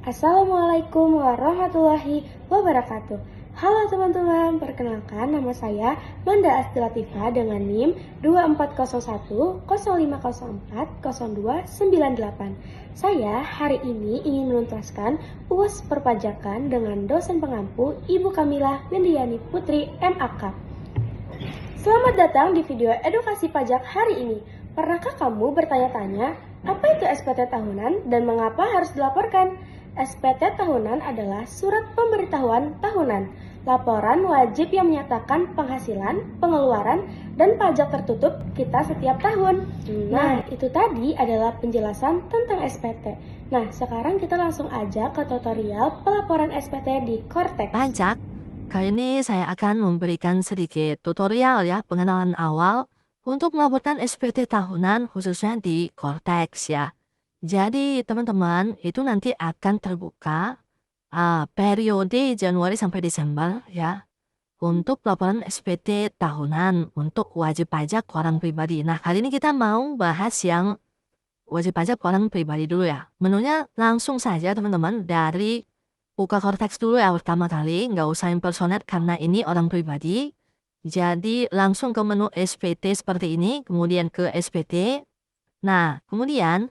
Assalamualaikum warahmatullahi wabarakatuh. Halo teman-teman, perkenalkan nama saya Manda Asti Latifah dengan NIM 240105040298. Saya hari ini ingin menuntaskan UAS perpajakan dengan dosen pengampu Ibu Kamila Windiani Putri MAK. Selamat datang di video edukasi pajak hari ini. Pernahkah kamu bertanya-tanya, apa itu SPT tahunan dan mengapa harus dilaporkan? SPT tahunan adalah surat pemberitahuan tahunan, laporan wajib yang menyatakan penghasilan, pengeluaran, dan pajak tertutup kita setiap tahun. Nah, itu tadi adalah penjelasan tentang SPT. Nah, sekarang kita langsung aja ke tutorial pelaporan SPT di Cortex. Pajak, kali ini saya akan memberikan sedikit tutorial ya, pengenalan awal untuk melaporkan SPT tahunan khususnya di Cortex ya. Jadi teman-teman itu nanti akan terbuka periode Januari sampai Desember ya untuk laporan SPT tahunan untuk wajib pajak orang pribadi. Nah, kali ini kita mau bahas yang wajib pajak orang pribadi dulu ya. Menunya langsung saja teman-teman dari buka Cortex dulu ya pertama kali, nggak usah impersonate karena ini orang pribadi. Jadi langsung ke menu SPT seperti ini, kemudian ke SPT. Nah, kemudian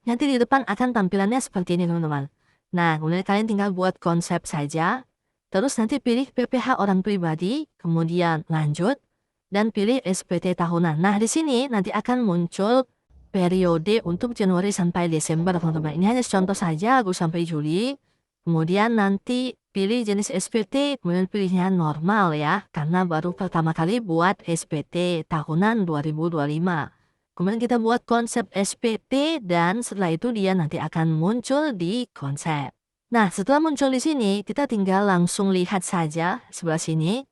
nanti di depan akan tampilannya seperti ini teman-teman. Nah, kemudian kalian tinggal buat konsep saja. Terus nanti pilih PPH orang pribadi, kemudian lanjut, dan pilih SPT tahunan. Nah, di sini nanti akan muncul periode untuk Januari sampai Desember teman-teman. Ini hanya contoh saja, Agustus sampai Juli. Kemudian nanti pilih jenis SPT, kemudian pilihnya normal ya, karena baru pertama kali buat SPT tahunan 2025. Kemudian kita buat konsep SPT dan setelah itu dia nanti akan muncul di konsep. Nah, setelah muncul di sini, kita tinggal langsung lihat saja sebelah sini.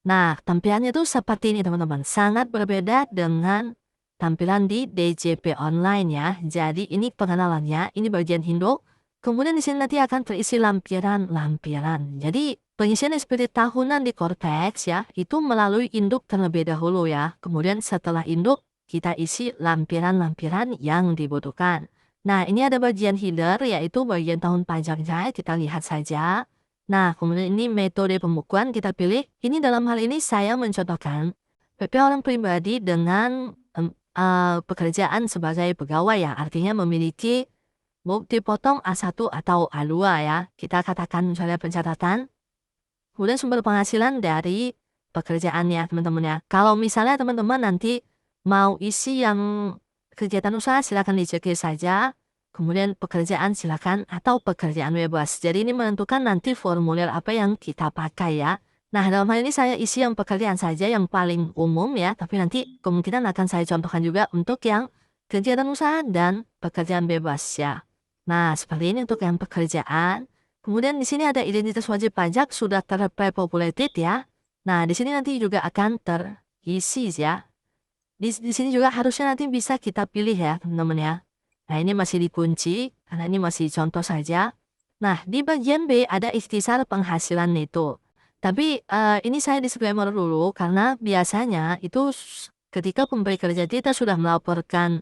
Nah, tampilannya tuh seperti ini teman-teman. Sangat berbeda dengan tampilan di DJP online ya. Jadi ini pengenalannya, ini bagian induk. Kemudian di sini nanti akan terisi lampiran-lampiran. Jadi pengisian SPT tahunan di Cortex ya, itu melalui induk terlebih dahulu ya. Kemudian setelah induk, kita isi lampiran-lampiran yang dibutuhkan. Nah, ini ada bagian header, yaitu bagian tahun pajaknya, kita lihat saja. Nah, kemudian ini metode pembukuan, kita pilih. Ini dalam hal ini saya mencontohkan PP orang pribadi dengan pekerjaan sebagai pegawai ya, artinya memiliki bukti potong A1 atau A2 ya. Kita katakan misalnya pencatatan, kemudian sumber penghasilan dari pekerjaannya teman-teman ya. Kalau misalnya teman-teman nanti mau isi yang kegiatan usaha silakan dicek saja. Kemudian pekerjaan silakan atau pekerjaan bebas. Jadi ini menentukan nanti formulir apa yang kita pakai ya. Nah, dalam hal ini saya isi yang pekerjaan saja yang paling umum ya. Tapi nanti kemungkinan akan saya contohkan juga untuk yang kegiatan usaha dan pekerjaan bebas ya. Nah, seperti ini untuk yang pekerjaan. Kemudian di sini ada identitas wajib pajak sudah terpopulated ya. Nah, di sini nanti juga akan terisi ya. Di sini juga harusnya nanti bisa kita pilih ya teman-teman ya. Nah, ini masih dikunci karena ini masih contoh saja. Nah, di bagian B ada ikhtisar penghasilan neto. Tapi ini saya disclaimer dulu karena biasanya itu ketika pemberi kerja kita sudah melaporkan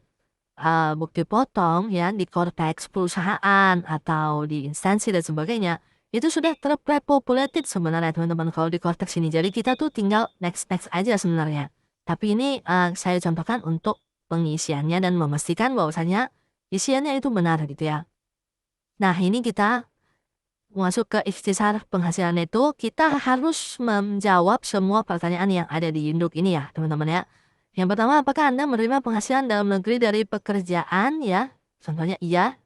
bukti potong ya di Cortex perusahaan atau di instansi dan sebagainya, itu sudah terpopulated sebenarnya teman-teman kalau di Cortex ini. Jadi kita tuh tinggal next aja sebenarnya. Tapi ini saya contohkan untuk pengisiannya dan memastikan bahwasanya isiannya itu benar gitu ya. Nah, ini kita masuk ke ikhtisar penghasilan itu, kita harus menjawab semua pertanyaan yang ada di induk ini ya teman-teman ya. Yang pertama, apakah Anda menerima penghasilan dalam negeri dari pekerjaan ya? Contohnya iya.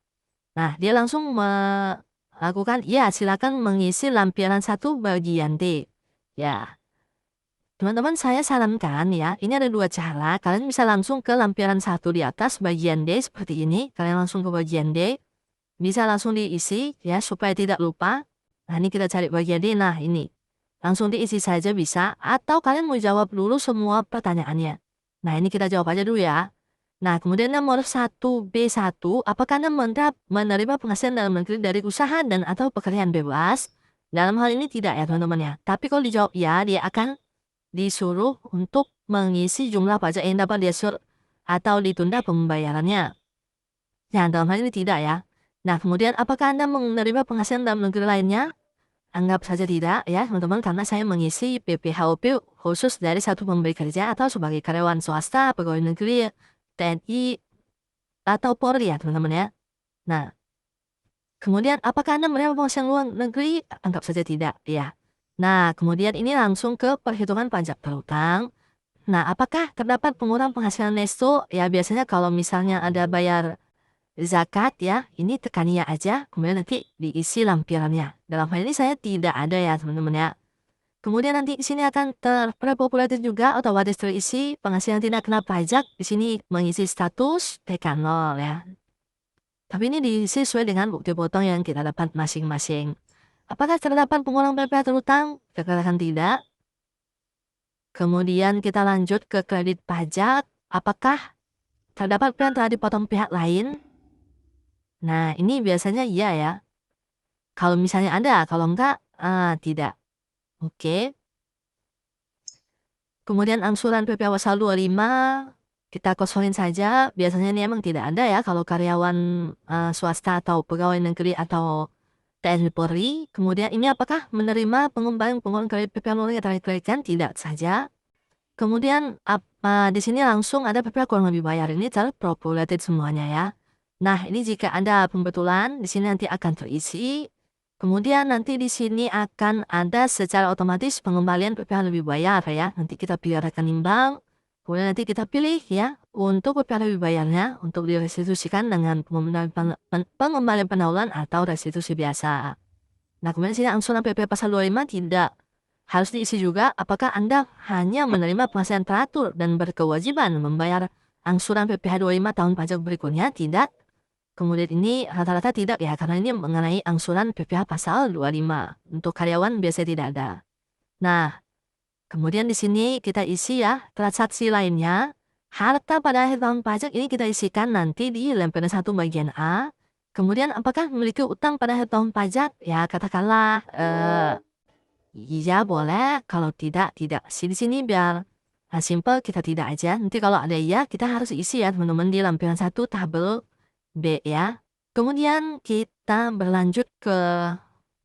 Nah, dia langsung melakukan iya, silakan mengisi lampiran 1 bagian D. Ya. Teman-teman, saya sarankan ya, ini ada 2 cara. Kalian bisa langsung ke lampiran 1 di atas bagian D seperti ini. Kalian langsung ke bagian D. Bisa langsung diisi ya supaya tidak lupa. Nah, ini kita cari bagian D. Nah, ini. Langsung diisi saja bisa. Atau kalian mau jawab dulu semua pertanyaannya. Nah, ini kita jawab aja dulu ya. Nah, kemudian nomor 1B1, apakah Anda menerima penghasilan dalam negeri dari usaha dan atau pekerjaan bebas? Dalam hal ini tidak ya teman-teman ya. Tapi kalau dijawab ya, dia akan disuruh untuk mengisi jumlah pajak yang dapat diasur atau ditunda pembayarannya. Nah, dalam hal ini tidak ya. Nah, kemudian apakah Anda menerima penghasilan dalam negeri lainnya? Anggap saja tidak ya teman-teman, karena saya mengisi PPHUP khusus dari satu pemberi kerja atau sebagai karyawan swasta, pegawai negeri, TNI, atau Polri ya teman-teman ya. Nah, kemudian apakah Anda menerima penghasilan luar negeri? Anggap saja tidak ya. Nah, kemudian ini langsung ke perhitungan pajak terutang. Nah, apakah terdapat pengurangan penghasilan neto? Ya biasanya kalau misalnya ada bayar zakat ya, ini tekan ya aja, kemudian nanti diisi lampirannya. Dalam hal ini saya tidak ada ya teman-teman ya. Kemudian nanti di sini akan terpopulatir juga otomatis terisi penghasilan tidak kena pajak. Di sini mengisi status TK0 ya. Tapi ini diisi sesuai dengan bukti potong yang kita dapat masing-masing. Apakah terdapat pengurangan PPh terutang? Kita katakan tidak. Kemudian kita lanjut ke kredit pajak. Apakah terdapat yang telah dipotong pihak lain? Nah, ini biasanya iya ya. Kalau misalnya ada, kalau enggak, tidak. Oke. Kemudian angsuran PPh pasal 25, kita kosongin saja. Biasanya ini emang tidak ada ya kalau karyawan swasta atau pegawai negeri atau TNI Polri. Kemudian ini apakah menerima pengembalian kredit PPh yang telah dikreditkan? Tidak saja. Kemudian di sini langsung ada PPh kurang lebih bayar, ini terpopulated semuanya ya. Nah, ini jika Anda pembetulan, di sini nanti akan terisi. Kemudian nanti di sini akan ada secara otomatis pengembalian PPh lebih bayar ya. Nanti kita pilih rekening bank. Kemudian nanti kita pilih ya untuk PPh lebih bayarnya untuk direstitusikan dengan pengembalian pendahuluan atau restitusi biasa. Nah, kemudian sini angsuran PPh pasal 25 tidak harus diisi juga apakah Anda hanya menerima penghasilan teratur dan berkewajiban membayar angsuran PPh 25 tahun pajak berikutnya? Tidak. Kemudian ini rata-rata tidak ya, karena ini mengenai angsuran PPh pasal 25. Untuk karyawan biasanya tidak ada. Nah, kemudian di sini kita isi ya transaksi lainnya. Harta pada akhir tahun pajak ini kita isikan nanti di lembaran 1 bagian A. Kemudian apakah memiliki utang pada akhir tahun pajak? Ya katakanlah iya boleh, kalau tidak tidak. Di sini biar simple kita tidak aja. Nanti kalau ada iya kita harus isi ya teman-teman di lampiran 1 tabel B ya. Kemudian kita berlanjut ke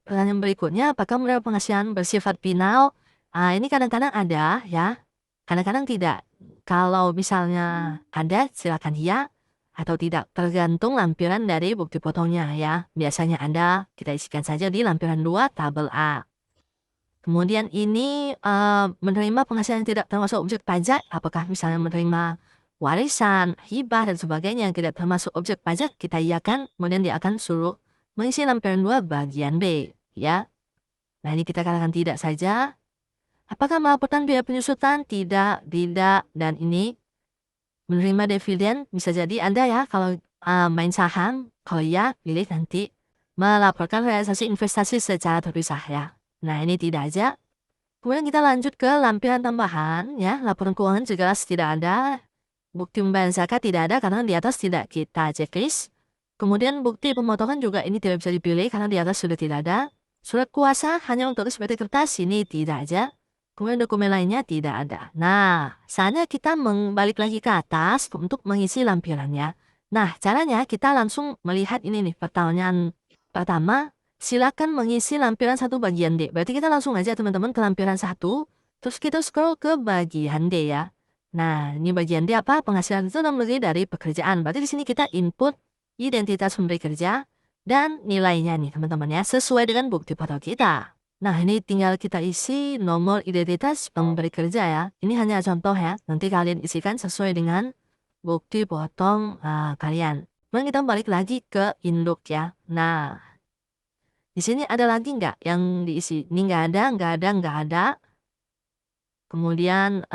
pertanyaan berikutnya, apakah menerima penghasilan bersifat final? Ini kadang-kadang ada ya, kadang-kadang tidak. Kalau misalnya ada silakan iya atau tidak, tergantung lampiran dari bukti potongnya ya. Biasanya ada, kita isikan saja di lampiran 2 tabel A. Kemudian ini menerima penghasilan yang tidak termasuk objek pajak, apakah misalnya menerima warisan, hibah, dan sebagainya yang tidak termasuk objek pajak, kita iakan, kemudian dia akan suruh mengisi lampiran 2 bagian B, ya. Nah, ini kita katakan tidak saja. Apakah melaporkan biaya penyusutan? Tidak, dan ini menerima dividen, bisa jadi Anda ya, kalau main saham, kalau ya, pilih nanti melaporkan realisasi investasi secara terpisah ya. Nah, ini tidak aja. Kemudian kita lanjut ke lampiran tambahan ya, laporan keuangan jelas tidak ada. Bukti pembayaran zakat tidak ada karena di atas tidak kita checklist. Kemudian bukti pemotongan juga ini tidak bisa dipilih karena di atas sudah tidak ada. Surat kuasa hanya untuk seperti kertas ini tidak aja. Kemudian dokumen lainnya tidak ada. Nah, saatnya kita balik lagi ke atas untuk mengisi lampirannya. Nah, caranya kita langsung melihat ini nih pertanyaan pertama. Silakan mengisi lampiran 1 bagian D. Berarti kita langsung aja teman-teman ke lampiran 1. Terus kita scroll ke bagian D ya. Nah, ini bagian D apa? Penghasilan itu dalam negeri dari pekerjaan. Berarti di sini kita input identitas pemberi kerja dan nilainya nih teman-teman ya, sesuai dengan bukti potong kita. Nah, ini tinggal kita isi nomor identitas pemberi kerja ya. Ini hanya contoh ya. Nanti kalian isikan sesuai dengan bukti potong kalian. Kemudian kita balik lagi ke induk ya. Nah, di sini ada lagi nggak yang diisi? Ini nggak ada. Kemudian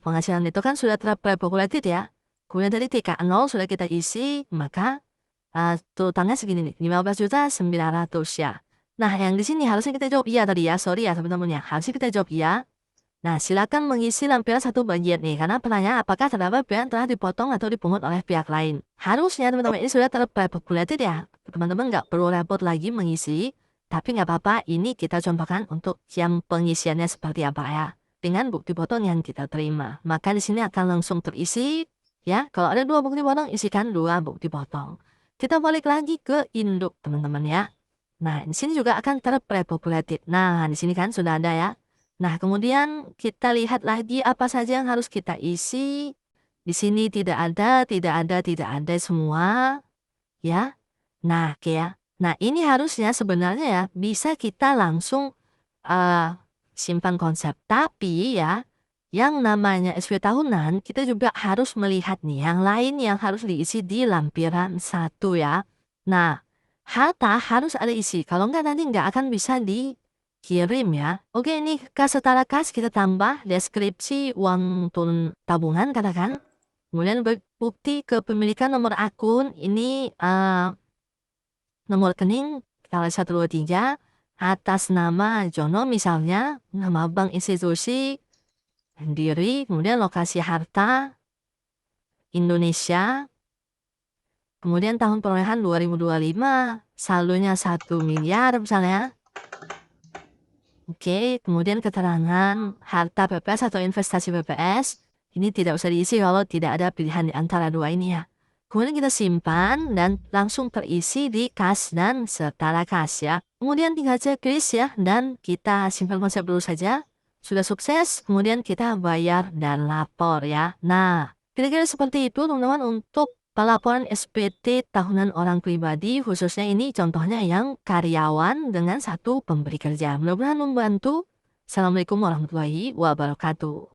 penghasilan itu kan sudah terpopulated ya. Kemudian tadi TK0 sudah kita isi, maka totalnya segini nih, 15.900.000 ya. Nah, yang di sini harusnya kita jawab iya tadi ya. Sorry ya teman-teman ya. Harusnya kita jawab iya. Nah, silakan mengisi lampiran 1 bagian nih, karena pertanyaan apakah terdapat biaya yang telah dipotong atau dipungut oleh pihak lain. Harusnya teman-teman ini sudah terpopulated ya. Teman-teman nggak perlu repot lagi mengisi, tapi nggak apa-apa, ini kita contohkan untuk yang pengisiannya seperti apa ya. Dengan bukti potong yang kita terima. Maka di sini akan langsung terisi ya. Kalau ada 2 bukti potong, isikan 2 bukti potong. kita balik lagi ke induk teman-teman ya. Nah, di sini juga akan terpopulated. Nah, di sini kan sudah ada ya. Nah, kemudian kita lihat lagi apa saja yang harus kita isi. Di sini tidak ada, tidak ada semua ya. Nah, oke ya. Nah, ini harusnya sebenarnya ya bisa kita langsung simpan konsep. Tapi ya, yang namanya SP tahunan kita juga harus melihat nih yang lain yang harus diisi di lampiran 1 ya. Nah, harta harus ada isi. Kalau enggak nanti enggak akan bisa dikirim ya. Oke, ini kas setara kas kita tambah deskripsi uang turun tabungan katakan. Kemudian bukti kepemilikan nomor akun ini nomor rekening kalau 123 atas nama Jono misalnya, nama bank institusi, diri, kemudian lokasi harta, Indonesia, kemudian tahun perolehan 2025, saldonya 1 miliar misalnya. Oke, kemudian keterangan harta PPS atau investasi PPS, ini tidak usah diisi kalau tidak ada pilihan di antara dua ini ya. Kemudian kita simpan dan langsung terisi di kas dan setara kas ya. Kemudian tinggal checklist ya dan kita simpan konsep dulu saja. Sudah sukses, kemudian kita bayar dan lapor ya. Nah, kira-kira seperti itu teman-teman untuk pelaporan SPT tahunan orang pribadi, khususnya ini contohnya yang karyawan dengan 1 pemberi kerja. Mudah-mudahan membantu. Assalamualaikum warahmatullahi wabarakatuh.